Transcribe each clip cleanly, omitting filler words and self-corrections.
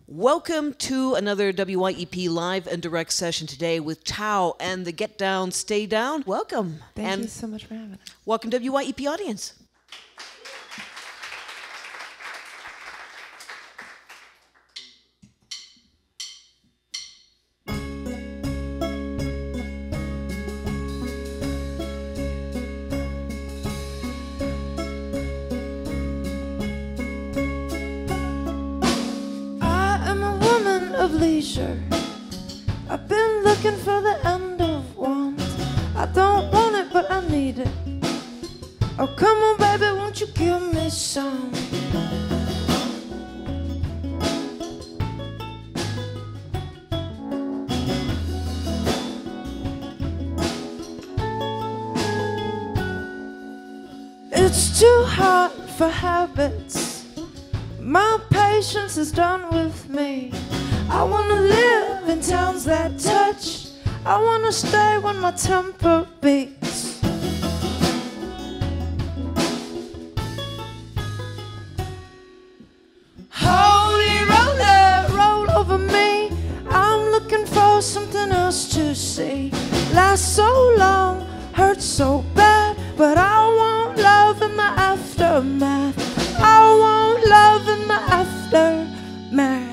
Welcome to another WYEP live and direct session today with Thao and the Get Down, Stay Down. Welcome. Thank you so much for having us. Welcome, WYEP audience. Of leisure, I've been looking for the end of want. I don't want it, but I need it. Oh, come on, baby, won't you give me some? It's too hard for habits. My patience is done with me. I wanna live in towns that touch. I wanna stay when my temper beats. Holy roller, roll over me. I'm looking for something else to see. Last so long, hurt so bad, but I want love in the aftermath. I want love in the aftermath.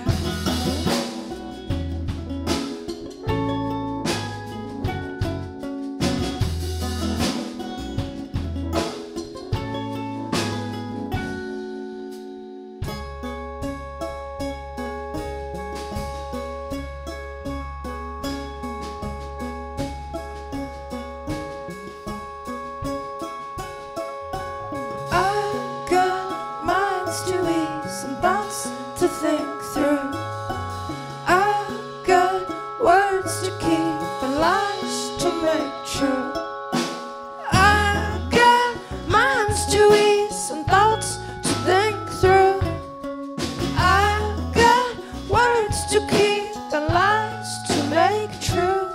To think through. I've got words to keep and lies to make true. I've got minds to ease and thoughts to think through. I've got words to keep and lies to make true.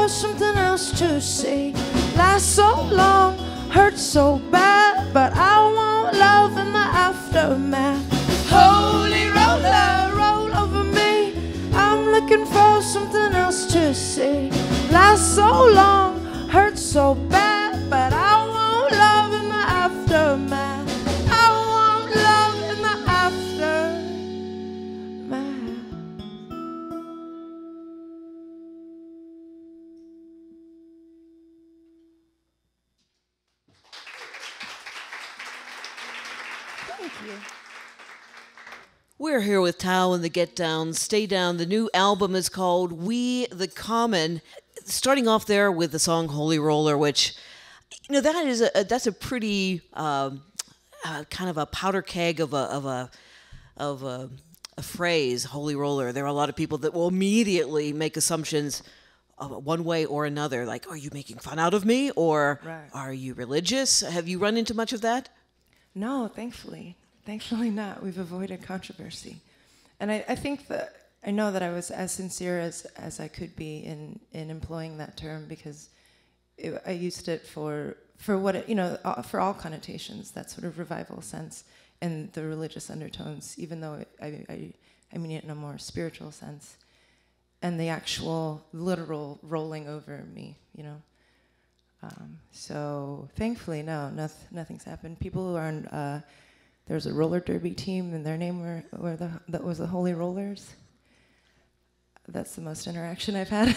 Something else to see. Last so long, hurt so bad, but I want love in the aftermath. Holy roller, roll over me. I'm looking for something else to see. Last so long, hurt so bad, but I want love in the aftermath. I want love in the aftermath. Thank you. We're here with Thao and the Get Down, Stay Down. The new album is called We the Common. Starting off there with the song Holy Roller, which, you know, that's a pretty kind of a powder keg of a phrase, Holy Roller. There are a lot of people that will immediately make assumptions one way or another, like, are you making fun out of me, or right. Are you religious? Have you run into much of that? No, thankfully. Thankfully not. We've avoided controversy. And I think that I know that I was as sincere as I could be in employing that term, because I used it for what it, for all connotations, that sort of revival sense and the religious undertones, even though I mean it in a more spiritual sense, and the actual literal rolling over me, So thankfully, no, nothing's happened. People who are there was a roller derby team, and their name that was the Holy Rollers. That's the most interaction I've had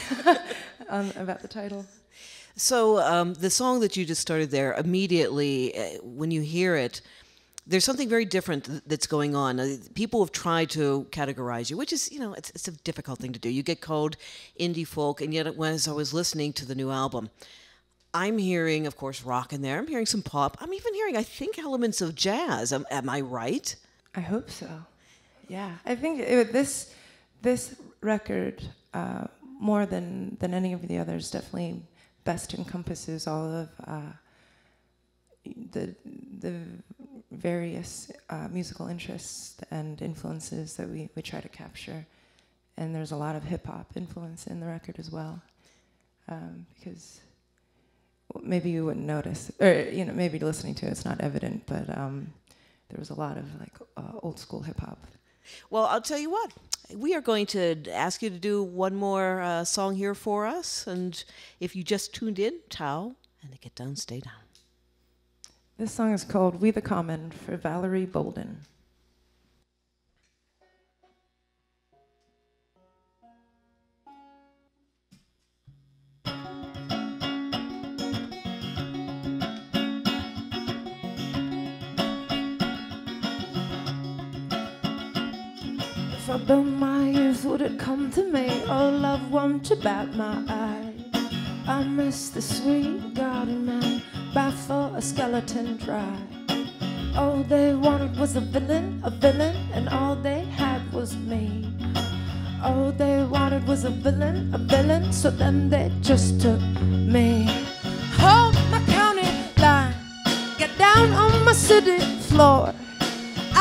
about the title. So the song that you just started there, immediately when you hear it, there's something very different that's going on. People have tried to categorize you, which is, it's a difficult thing to do. You get called indie folk, and yet as I was listening to the new album, I'm hearing, of course, rock in there. I'm hearing some pop. I'm even hearing, I think, elements of jazz. Am I right? I hope so. Yeah, I think this record, more than any of the others, definitely best encompasses all of the various musical interests and influences that we try to capture. And there's a lot of hip-hop influence in the record as well, because maybe you wouldn't notice, or maybe listening to it's not evident, but there was a lot of like old school hip-hop. Well, I'll tell you what. We are going to ask you to do one more song here for us. And if you just tuned in, Thao and the Get Down, Stay Down. This song is called We the Common for Valerie Bolden. If I burn my youth, would it come to me? Oh, love, won't you bat my eye? I miss the sweet garden man, bath for a skeleton dry. All they wanted was a villain, and all they had was me. All they wanted was a villain, so then they just took me. Hold my county line, get down on my city floor.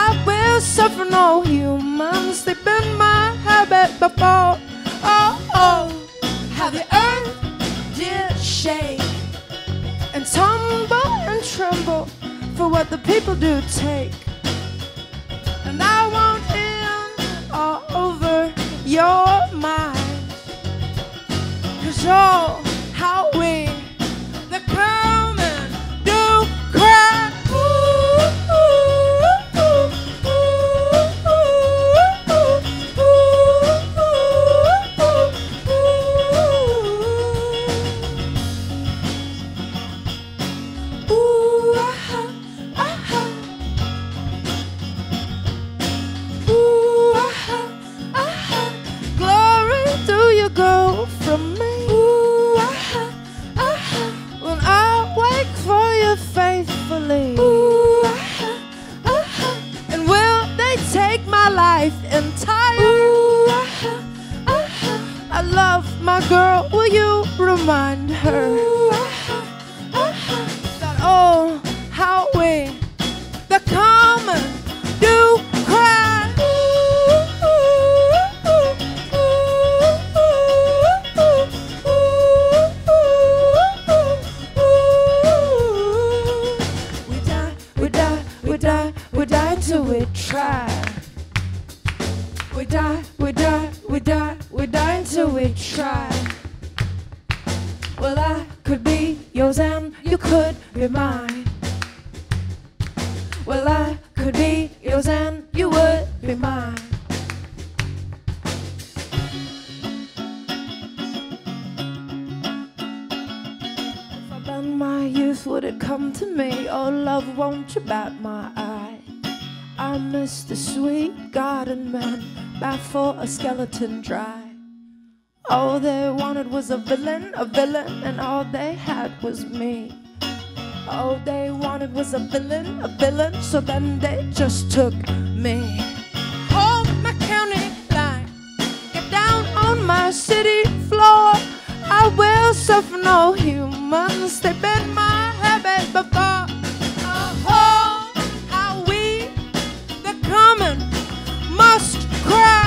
I will suffer no humans, they've been my habit before. Oh, oh, how the earth did shake and tumble and tremble for what the people do take. And I want in all over your mind, 'cause oh, how we the common do cry. I love my girl, will you remind her that oh, how we the common do cry. We die till we try. We die until we try. Well, I could be yours and you could be mine. Well, I could be yours and you would be mine. If I bend my youth, would it come to me? Oh, love, won't you bat my eye? I miss the sweet garden man, bath for a skeleton dry. All they wanted was a villain, and all they had was me. All they wanted was a villain, so then they just took me. Hold my county line, get down on my city floor. I will suffer no humans, they've been my habit before. Oh, how we, the common, must cry.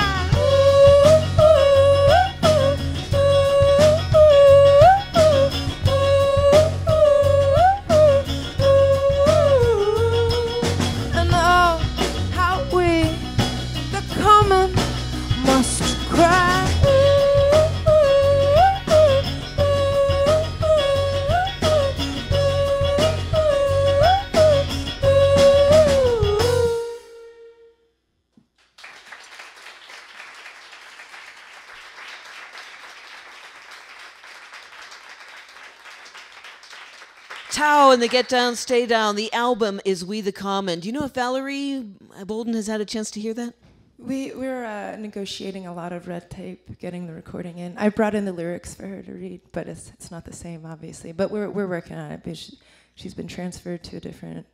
Thao and the Get Down, Stay Down. The album is We the Common. Do you know if Valerie Bolden has had a chance to hear that? We're negotiating a lot of red tape, getting the recording in. I brought in the lyrics for her to read, but it's not the same, obviously. But we're working on it. Because she's been transferred to a different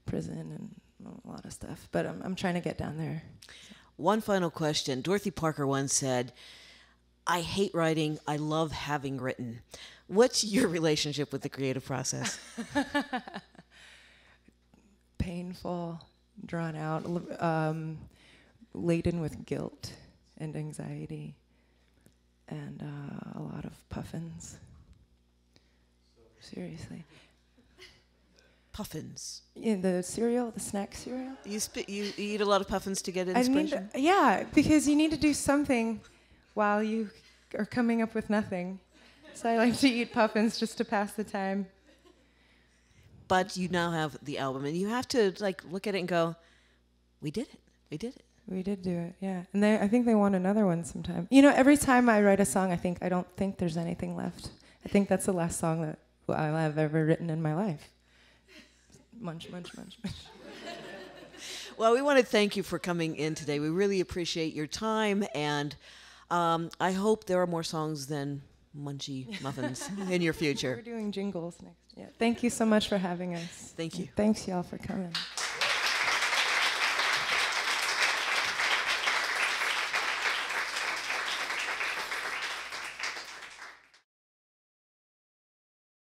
prison and a lot of stuff. But I'm trying to get down there. One final question. Dorothy Parker once said, "I hate writing. I love having written." What's your relationship with the creative process? painful, drawn out, laden with guilt and anxiety, and a lot of puffins. Seriously. Puffins. Yeah, the cereal, the snack cereal. You eat a lot of puffins to get inspiration? Yeah, because you need to do something while you are coming up with nothing. So I like to eat puffins just to pass the time. But you now have the album, and you have to like look at it and go, "We did it. We did it." We did do it, yeah. And I think they want another one sometime. You know, every time I write a song, I don't think there's anything left. I think that's the last song that I'll have ever written in my life. Munch, munch, munch, munch. Well, we want to thank you for coming in today. We really appreciate your time, and I hope there are more songs than Munchy Muffins in your future. We're doing jingles next. Yeah. Thank you so much for having us. Thank you. And thanks, y'all, for coming.